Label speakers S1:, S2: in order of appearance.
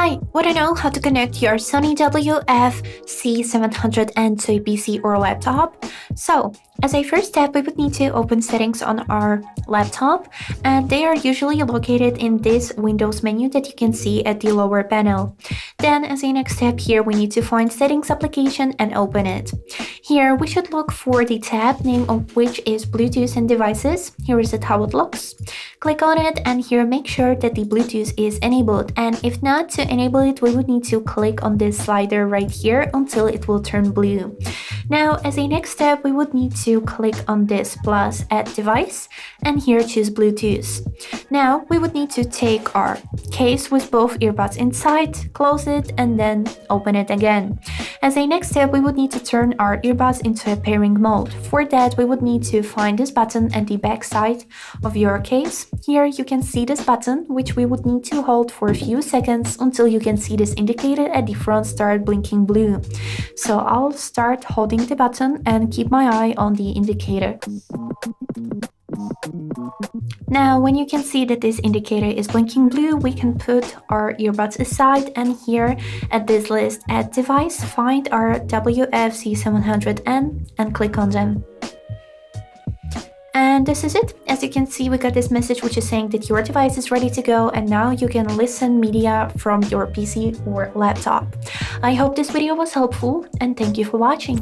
S1: Hi, wanna know how to connect your Sony WF-C700N to a PC or laptop? So, as a first step, we would need to open settings on our laptop, and they are usually located in this Windows menu that you can see at the lower panel. Then, as a next step here, we need to find Settings application and open it. Here, we should look for the tab, name of which is Bluetooth and Devices. Here is how it looks. Click on it, and here make sure that the Bluetooth is enabled, and if not, to enable it, we would need to click on this slider right here until it will turn blue. Now, as a next step, we would need to click on this plus add device, and here choose Bluetooth. Now, we would need to take our case with both earbuds inside, close it, and then open it again. As a next step, we would need to turn our earbuds into a pairing mode. For that, we would need to find this button at the back side of your case. Here you can see this button, which we would need to hold for a few seconds until you can see this indicator at the front start blinking blue. So I'll start holding the button and keep my eye on the indicator. Now, when you can see that this indicator is blinking blue, we can put our earbuds aside, and here at this list add device, find our WF-C700N and click on them. And this is it. As you can see, we got this message which is saying that your device is ready to go, and now you can listen media from your PC or laptop. I hope this video was helpful, and thank you for watching.